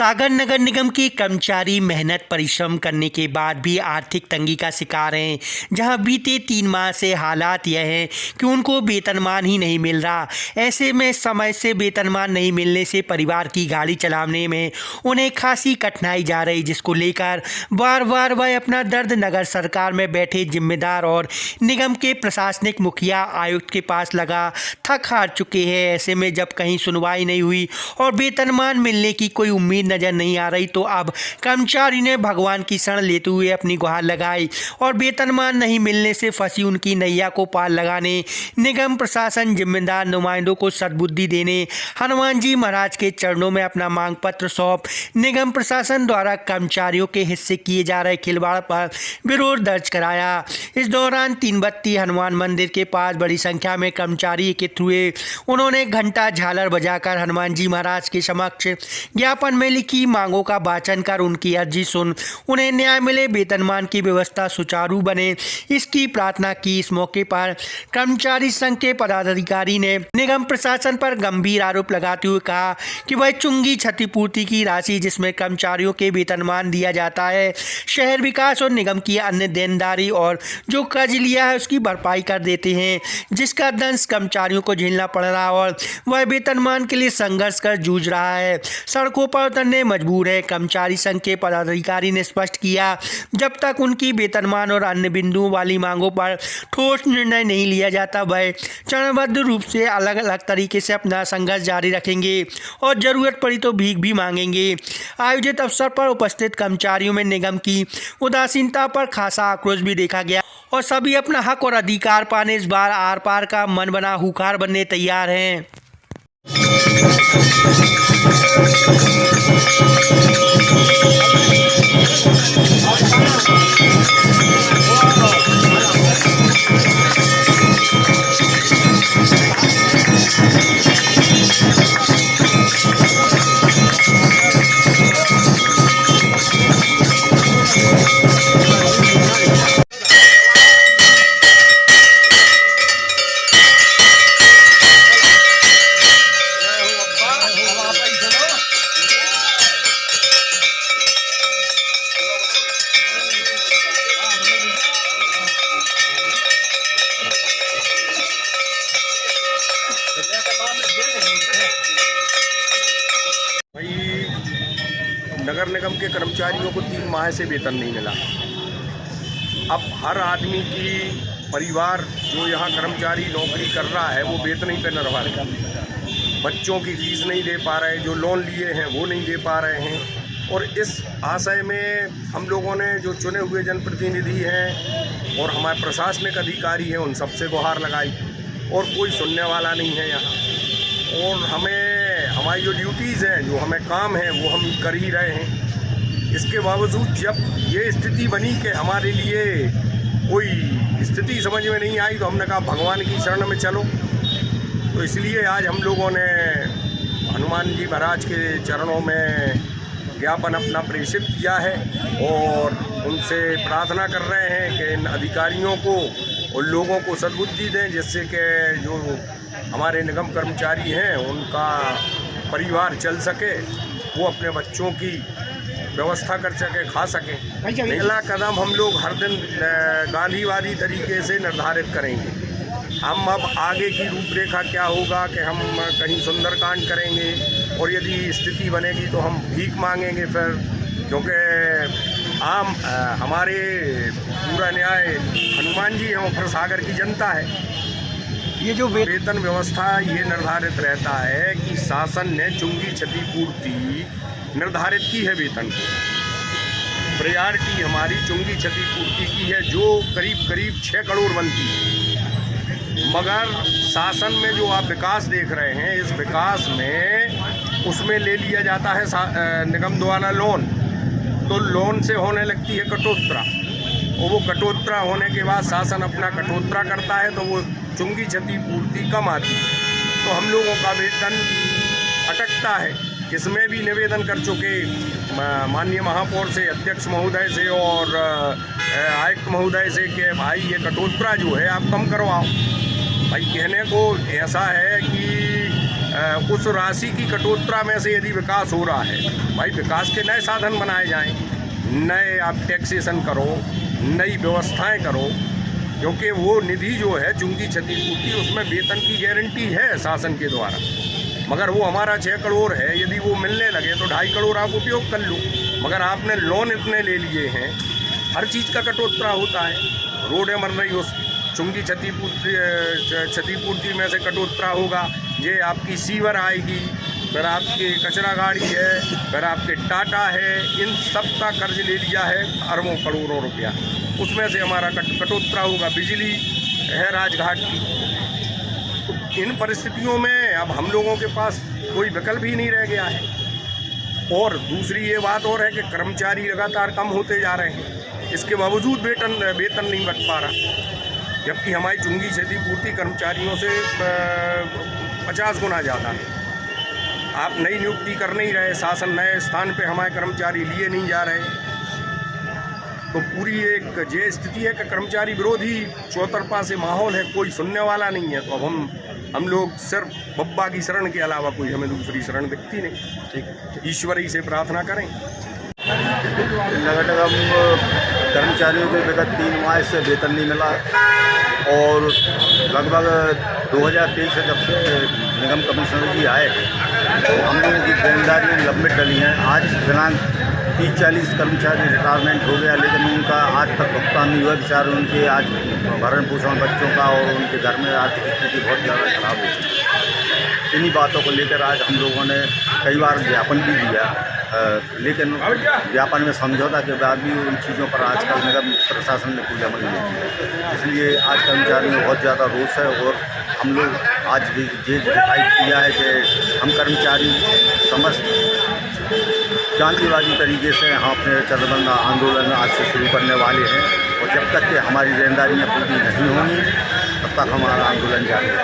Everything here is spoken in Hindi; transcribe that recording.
सागर नगर निगम के कर्मचारी मेहनत परिश्रम करने के बाद भी आर्थिक तंगी का शिकार हैं, जहां बीते 3 माह से हालात यह हैं कि उनको वेतनमान ही नहीं मिल रहा। ऐसे में समय से वेतनमान नहीं मिलने से परिवार की गाड़ी चलाने में उन्हें खासी कठिनाई जा रही, जिसको लेकर बार बार वह अपना दर्द नगर सरकार में बैठे जिम्मेदार और निगम के प्रशासनिक मुखिया आयुक्त के पास लगा थक हार चुके हैं। ऐसे में जब कहीं सुनवाई नहीं हुई और वेतनमान मिलने की कोई उम्मीद नजर नहीं आ रही, तो अब कर्मचारी ने भगवान की शरण लेते हुए अपनी गुहार लगाई और वेतनमान नहीं मिलने से फंसी उनकी नैया को पार लगाने निगम प्रशासन जिम्मेदार नुमाइंदों को सद्बुद्धि देने हनुमान जी महाराज के चरणों में अपना मांग पत्र सौंप निगम प्रशासन द्वारा कर्मचारियों के हिस्से किए जा रहे खिलवाड़ पर विरोध दर्ज कराया। इस दौरान 3 बत्ती हनुमान मंदिर के पास बड़ी संख्या में कर्मचारी एकत्रित हुए। उन्होंने घंटा झालर बजाकर हनुमान जी महाराज के समक्ष ज्ञापन में लिखी मांगों का वाचन कर उनकी अर्जी सुन उन्हें न्याय मिले, वेतनमान की व्यवस्था सुचारू बने, इसकी प्रार्थना की। इस मौके पर कर्मचारी संघ के पदाधिकारी ने निगम प्रशासन पर गंभीर आरोप लगाते हुए कहा कि वह चुंगी क्षतिपूर्ति की राशि जिसमें कर्मचारियों के वेतनमान दिया जाता है, शहर विकास और निगम की अन्य देनदारी और जो कर्ज लिया है उसकी भरपाई कर देते हैं, जिसका दंश कर्मचारियों को झेलना पड़ रहा है और वह वेतनमान के लिए संघर्ष कर जूझ रहा है, सड़कों पर उतरने मजबूर है। कर्मचारी संघ के पदाधिकारी ने स्पष्ट किया, जब तक उनकी वेतनमान और अन्य बिंदुओं वाली मांगों पर ठोस निर्णय नहीं लिया जाता, वह चरणबद्ध रूप से अलग अलग तरीके से अपना संघर्ष जारी रखेंगे और जरूरत पड़ी तो भीख भी मांगेंगे। आयोजित अवसर पर उपस्थित कर्मचारियों में निगम की उदासीनता पर खासा आक्रोश भी देखा गया और सभी अपना हक और अधिकार पाने इस बार आर पार का मन बना हुंकार बनने तैयार हैं। नगर निगम के कर्मचारियों को 3 माह से वेतन नहीं मिला। अब हर आदमी की परिवार जो यहाँ कर्मचारी नौकरी कर रहा है वो वेतन ही पे निर्भर है। बच्चों की फीस नहीं दे पा रहे, जो लोन लिए हैं वो नहीं दे पा रहे हैं। और इस आशय में हम लोगों ने जो चुने हुए जनप्रतिनिधि हैं और हमारे प्रशासनिक अधिकारी हैं उन सबसे गुहार लगाई और कोई सुनने वाला नहीं है यहाँ। और हमारी जो ड्यूटीज़ हैं, जो हमें काम है वो हम कर ही रहे हैं। इसके बावजूद जब ये स्थिति बनी कि हमारे लिए कोई स्थिति समझ में नहीं आई, तो हमने कहा भगवान की शरण में चलो। तो इसलिए आज हम लोगों ने हनुमान जी महाराज के चरणों में ज्ञापन अपना प्रेषित किया है और उनसे प्रार्थना कर रहे हैं कि इन अधिकारियों को और लोगों को सद्बुद्धि दें, जिससे कि जो हमारे निगम कर्मचारी हैं उनका परिवार चल सके, वो अपने बच्चों की व्यवस्था कर सके, खा सके। पहला कदम हम लोग हर दिन गांधीवादी तरीके से निर्धारित करेंगे। हम अब आगे की रूपरेखा क्या होगा कि हम कहीं सुंदरकांड करेंगे और यदि स्थिति बनेगी तो हम भीख मांगेंगे फिर, क्योंकि हमारे पूरा न्याय हनुमान जी हैं और फिर सागर की जनता है। ये जो वेतन व्यवस्था ये निर्धारित रहता है कि शासन ने चुंगी क्षतिपूर्ति निर्धारित की है वेतन की। प्रायोरिटी हमारी चुंगी क्षतिपूर्ति की है जो करीब 6 करोड़ बनती है। मगर शासन में जो आप विकास देख रहे हैं, इस विकास में उसमें ले लिया जाता है निगम द्वारा लोन, तो लोन से होने लगती है कटौती और वो कटौती होने के बाद शासन अपना कटौती करता है तो वो चुंगी क्षतिपूर्ति कम आती है, तो हम लोगों का वेतन अटकता है। इसमें भी निवेदन कर चुके माननीय महापौर से, अध्यक्ष महोदय से और आयुक्त महोदय से कि भाई ये कटौती जो है आप कम करवाओ। भाई कहने को ऐसा है कि उस राशि की कटौती में से यदि विकास हो रहा है, भाई विकास के नए साधन बनाए जाएं, नए आप टैक्सेशन करो, नई व्यवस्थाएं करो, क्योंकि वो निधि जो है चूंकि क्षतिपूर्ति उसमें वेतन की गारंटी है शासन के द्वारा, मगर वो हमारा 6 करोड़ है, यदि वो मिलने लगे तो 2.5 करोड़ आप उपयोग कर लो, मगर आपने लोन इतने ले लिए हैं, हर चीज़ का कटौती होता है। रोडें बन रही उस चुंगी क्षतिपूर्ति में से कटौती होगा, ये आपकी सीवर आएगी, फिर आपकी कचरा गाड़ी है, फिर आपके टाटा है, इन सब का कर्ज ले लिया है अरबों करोड़ों रुपया, उसमें से हमारा कटौती होगा। बिजली है राजघाट की, तो इन परिस्थितियों में अब हम लोगों के पास कोई विकल्प ही नहीं रह गया है। और दूसरी ये बात और है कि कर्मचारी लगातार कम होते जा रहे हैं, इसके बावजूद वेतन नहीं बच पा रहा, जबकि हमारी चुंगी क्षतिपूर्ति कर्मचारियों से 50 गुना ज़्यादा है। आप नई नियुक्ति कर नहीं रहे, शासन नए स्थान पे हमारे कर्मचारी लिए नहीं जा रहे, तो पूरी एक ये स्थिति है कि कर्मचारी विरोधी चौतरफा से माहौल है, कोई सुनने वाला नहीं है। तो अब हम लोग सिर्फ बब्बा की शरण के अलावा कोई हमें दूसरी शरण दिखती नहीं। ठीक, ईश्वर ही से प्रार्थना करें। नगर निगम कर्मचारियों को विगत 3 माह से वेतन नहीं मिला और लगभग 2023 से जब से निगम कमिश्नर जी आए तो हम लोगों की देनदारियाँ लंबित डली हैं। आज दिनांक 30-40 कर्मचारी रिटायरमेंट हो गया, लेकिन उनका आज तक भुगतान नहीं हुआ। बेचारे उनके आज भरण पोषण बच्चों का और उनके घर में आर्थिक स्थिति बहुत ज़्यादा खराब हो गई। इन्हीं बातों को लेकर आज हम लोगों ने कई बार ज्ञापन भी दिया, लेकिन ज्ञापन में समझौता के बाद भी उन चीज़ों पर आजकल निगम प्रशासन ने कोई अमल नहीं किया। इसलिए आज कर्मचारियों में बहुत ज़्यादा रोष है और हम लोग आज भी ये डिसाइड किया है कि हम कर्मचारी समस्त शांतिवादी तरीके से हम अपने चरणबद्ध आंदोलन आज से शुरू करने वाले हैं और जब तक कि हमारी देनदारियाँ पूरी नहीं होंगी तब तक हमारा आंदोलन जारी है।